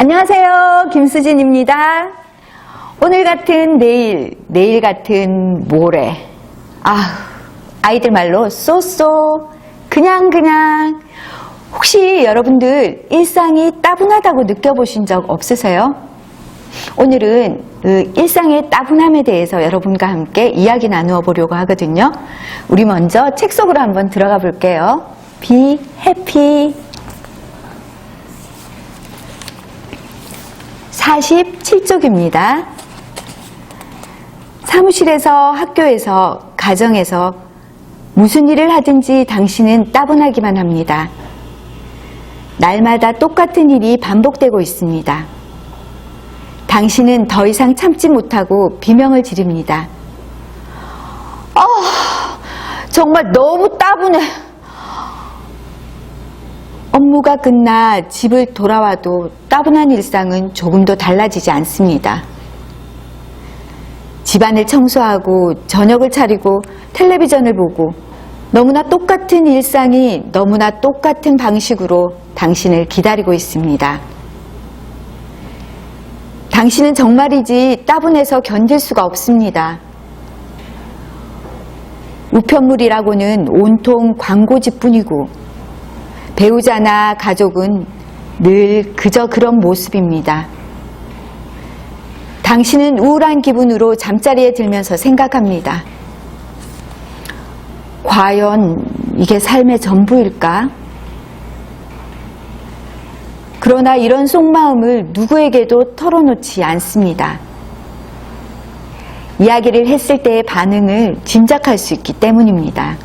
안녕하세요. 김수진입니다. 오늘 같은 내일, 내일 같은 모레. 아이들 말로 쏘쏘, 그냥. 혹시 여러분들 일상이 따분하다고 느껴보신 적 없으세요? 오늘은 그 일상의 따분함에 대해서 여러분과 함께 이야기 나누어 보려고 하거든요. 우리 먼저 책 속으로 한번 들어가 볼게요. Be happy. 47쪽입니다. 사무실에서, 학교에서, 가정에서 무슨 일을 하든지 당신은 따분하기만 합니다. 날마다 똑같은 일이 반복되고 있습니다. 당신은 더 이상 참지 못하고 비명을 지릅니다. 정말 너무 따분해. 업무가 끝나 집을 돌아와도 따분한 일상은 조금도 달라지지 않습니다. 집안을 청소하고 저녁을 차리고 텔레비전을 보고 너무나 똑같은 일상이 너무나 똑같은 방식으로 당신을 기다리고 있습니다. 당신은 정말이지 따분해서 견딜 수가 없습니다. 우편물이라고는 온통 광고지뿐이고 배우자나 가족은 늘 그저 그런 모습입니다. 당신은 우울한 기분으로 잠자리에 들면서 생각합니다. 과연 이게 삶의 전부일까? 그러나 이런 속마음을 누구에게도 털어놓지 않습니다. 이야기를 했을 때의 반응을 짐작할 수 있기 때문입니다.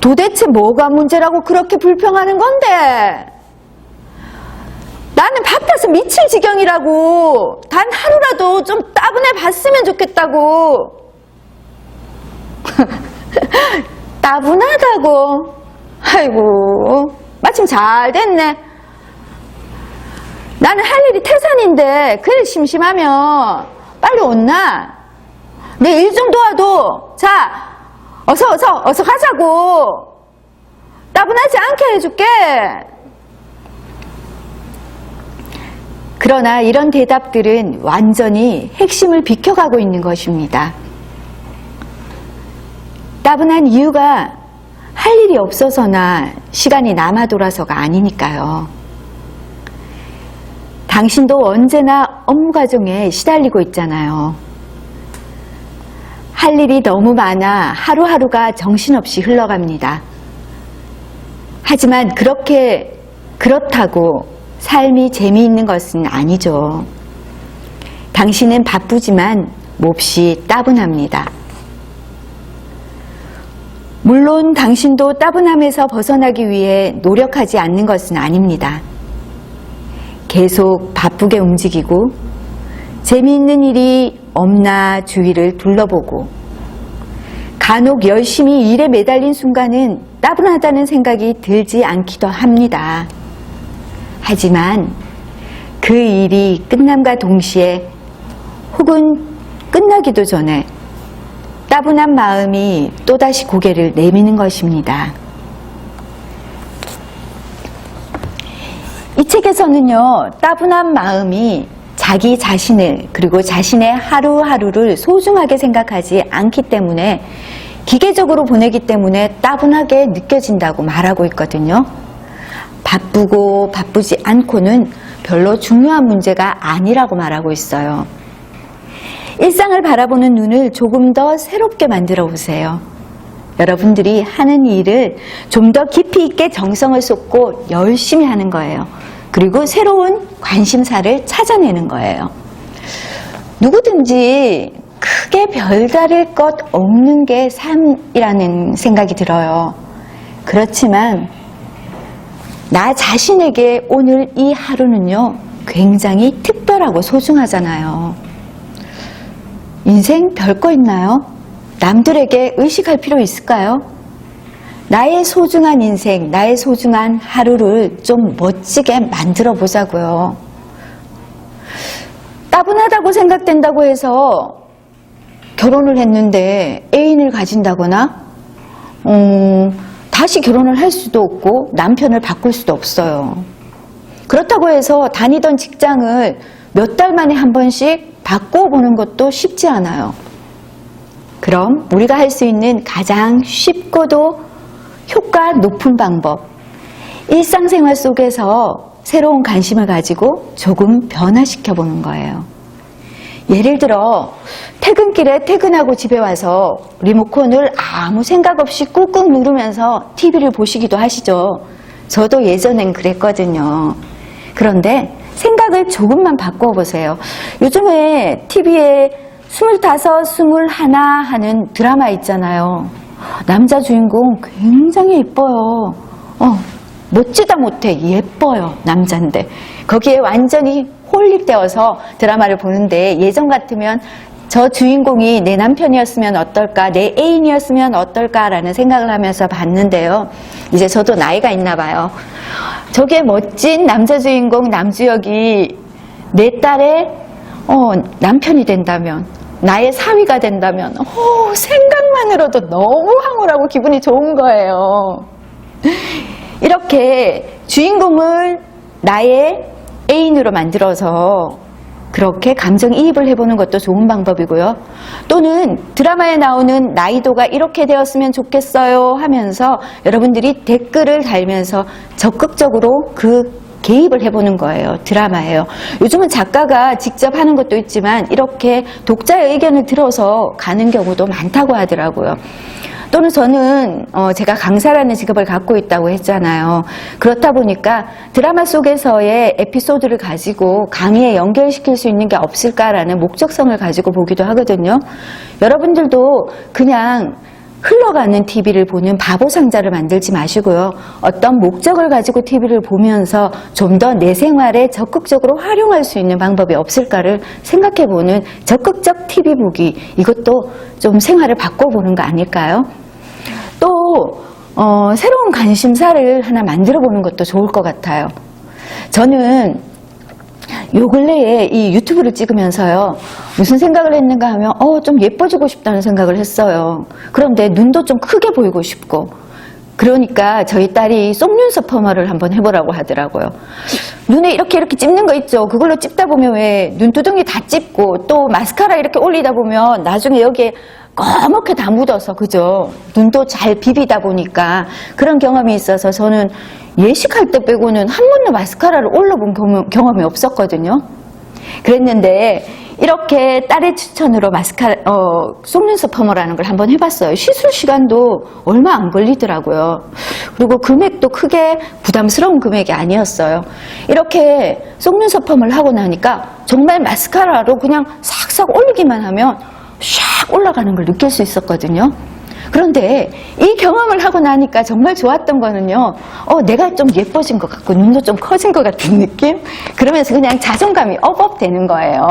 도대체 뭐가 문제라고 그렇게 불평하는 건데? 나는 바빠서 미칠 지경이라고. 단 하루라도 좀 따분해 봤으면 좋겠다고. 따분하다고? 아이고, 마침 잘 됐네. 나는 할 일이 태산인데 그래 심심하면 빨리 온나? 내 일 좀 도와도. 자, 어서 가자고. 따분하지 않게 해줄게. 그러나 이런 대답들은 완전히 핵심을 비켜가고 있는 것입니다. 따분한 이유가 할 일이 없어서나 시간이 남아 돌아서가 아니니까요. 당신도 언제나 업무 과정에 시달리고 있잖아요. 할 일이 너무 많아 하루하루가 정신없이 흘러갑니다. 하지만 그렇다고 삶이 재미있는 것은 아니죠. 당신은 바쁘지만 몹시 따분합니다. 물론 당신도 따분함에서 벗어나기 위해 노력하지 않는 것은 아닙니다. 계속 바쁘게 움직이고 재미있는 일이 없나 주위를 둘러보고 간혹 열심히 일에 매달린 순간은 따분하다는 생각이 들지 않기도 합니다. 하지만 그 일이 끝남과 동시에 혹은 끝나기도 전에 따분한 마음이 또다시 고개를 내미는 것입니다. 이 책에서는요, 따분한 마음이 자기 자신을 그리고 자신의 하루하루를 소중하게 생각하지 않기 때문에 기계적으로 보내기 때문에 따분하게 느껴진다고 말하고 있거든요. 바쁘고 바쁘지 않고는 별로 중요한 문제가 아니라고 말하고 있어요. 일상을 바라보는 눈을 조금 더 새롭게 만들어 보세요. 여러분들이 하는 일을 좀 더 깊이 있게 정성을 쏟고 열심히 하는 거예요. 그리고 새로운 관심사를 찾아내는 거예요. 누구든지 크게 별다를 것 없는 게 삶이라는 생각이 들어요. 그렇지만 나 자신에게 오늘 이 하루는요, 굉장히 특별하고 소중하잖아요. 인생 별거 있나요? 남들에게 의식할 필요 있을까요? 나의 소중한 인생, 나의 소중한 하루를 좀 멋지게 만들어 보자고요. 따분하다고 생각된다고 해서 결혼을 했는데 애인을 가진다거나 다시 결혼을 할 수도 없고 남편을 바꿀 수도 없어요. 그렇다고 해서 다니던 직장을 몇 달 만에 한 번씩 바꿔보는 것도 쉽지 않아요. 그럼 우리가 할 수 있는 가장 쉽고도 효과 높은 방법, 일상생활 속에서 새로운 관심을 가지고 조금 변화시켜 보는 거예요. 예를 들어 퇴근길에 퇴근하고 집에 와서 리모컨을 아무 생각 없이 꾹꾹 누르면서 TV를 보시기도 하시죠. 저도 예전엔 그랬거든요. 그런데 생각을 조금만 바꿔보세요. 요즘에 TV에 25, 21 하는 드라마 있잖아요. 남자 주인공 굉장히 예뻐요. 멋지다 못해 예뻐요. 남잔데. 거기에 완전히 홀릭되어서 드라마를 보는데 예전 같으면 저 주인공이 내 남편이었으면 어떨까, 내 애인이었으면 어떨까라는 생각을 하면서 봤는데요. 이제 저도 나이가 있나 봐요. 저게 멋진 남자 주인공 남주역이 내 딸의 남편이 된다면, 나의 사위가 된다면 생각만으로도 너무 황홀하고 기분이 좋은 거예요. 이렇게 주인공을 나의 애인으로 만들어서 그렇게 감정이입을 해보는 것도 좋은 방법이고요. 또는 드라마에 나오는 나이도가 이렇게 되었으면 좋겠어요 하면서 여러분들이 댓글을 달면서 적극적으로 개입을 해보는 거예요. 드라마예요. 요즘은 작가가 직접 하는 것도 있지만 이렇게 독자의 의견을 들어서 가는 경우도 많다고 하더라고요. 또는 저는 제가 강사라는 직업을 갖고 있다고 했잖아요. 그렇다 보니까 드라마 속에서의 에피소드를 가지고 강의에 연결시킬 수 있는 게 없을까라는 목적성을 가지고 보기도 하거든요. 여러분들도 그냥 흘러가는 TV를 보는 바보 상자를 만들지 마시고요. 어떤 목적을 가지고 TV를 보면서 좀 더 내 생활에 적극적으로 활용할 수 있는 방법이 없을까를 생각해보는 적극적 TV 보기, 이것도 좀 생활을 바꿔보는 거 아닐까요? 또 새로운 관심사를 하나 만들어 보는 것도 좋을 것 같아요. 저는 요 근래에 이 유튜브를 찍으면서요, 무슨 생각을 했는가 하면 좀 예뻐지고 싶다는 생각을 했어요. 그런데 눈도 좀 크게 보이고 싶고, 그러니까 저희 딸이 속눈썹 퍼머를 한번 해보라고 하더라고요. 눈에 이렇게 찝는 거 있죠. 그걸로 찝다 보면 왜 눈두덩이 다 찝고, 또 마스카라 이렇게 올리다 보면 나중에 여기에 꺼멓게 다 묻어서, 그죠? 눈도 잘 비비다 보니까 그런 경험이 있어서 저는 예식할 때 빼고는 한 번도 마스카라를 올려본 경험이 없었거든요. 그랬는데 이렇게 딸의 추천으로 속눈썹 퍼머라는 걸 한번 해봤어요. 시술 시간도 얼마 안 걸리더라고요. 그리고 금액도 크게 부담스러운 금액이 아니었어요. 이렇게 속눈썹 펌을 하고 나니까 정말 마스카라로 그냥 싹싹 올리기만 하면 샥 올라가는 걸 느낄 수 있었거든요. 그런데 이 경험을 하고 나니까 정말 좋았던 거는요, 내가 좀 예뻐진 것 같고 눈도 좀 커진 것 같은 느낌? 그러면서 그냥 자존감이 업업 되는 거예요.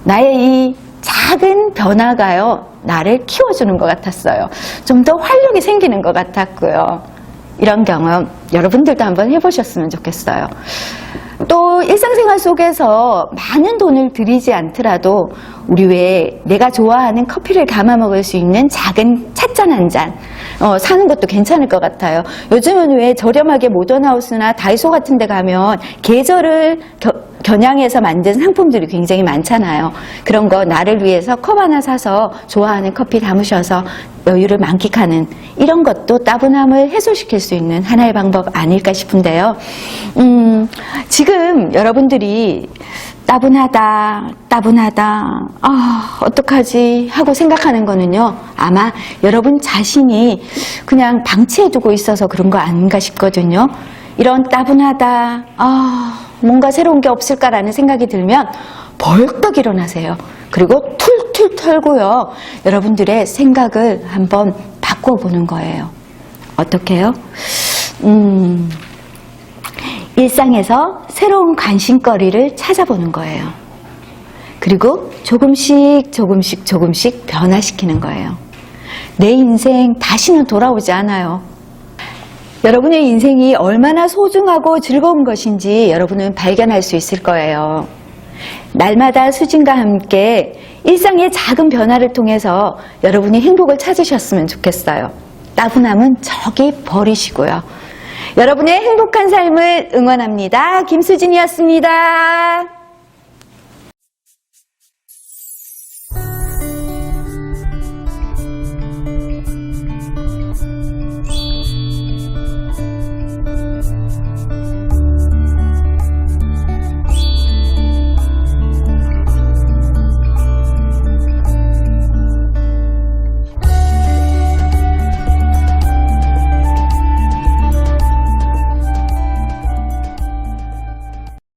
나의 이 작은 변화가요, 나를 키워주는 것 같았어요. 좀 더 활력이 생기는 것 같았고요. 이런 경험 여러분들도 한번 해보셨으면 좋겠어요. 또 일상생활 속에서 많은 돈을 들이지 않더라도 우리 왜 내가 좋아하는 커피를 담아 먹을 수 있는 작은 찻잔 한 잔 사는 것도 괜찮을 것 같아요. 요즘은 왜 저렴하게 모던하우스나 다이소 같은 데 가면 계절을 겨냥해서 만든 상품들이 굉장히 많잖아요. 그런 거 나를 위해서 컵 하나 사서 좋아하는 커피 담으셔서 여유를 만끽하는 이런 것도 따분함을 해소시킬 수 있는 하나의 방법 아닐까 싶은데요. 지금 여러분들이 따분하다, 어떡하지 하고 생각하는 거는요, 아마 여러분 자신이 그냥 방치해두고 있어서 그런 거 아닌가 싶거든요. 이런 따분하다, 뭔가 새로운 게 없을까라는 생각이 들면 벌떡 일어나세요. 그리고 툴툴 털고요, 여러분들의 생각을 한번 바꿔보는 거예요. 어떻게 해요? 일상에서 새로운 관심거리를 찾아보는 거예요. 그리고 조금씩 변화시키는 거예요. 내 인생 다시는 돌아오지 않아요. 여러분의 인생이 얼마나 소중하고 즐거운 것인지 여러분은 발견할 수 있을 거예요. 날마다 수진과 함께 일상의 작은 변화를 통해서 여러분이 행복을 찾으셨으면 좋겠어요. 따분함은 저기 버리시고요. 여러분의 행복한 삶을 응원합니다. 김수진이었습니다.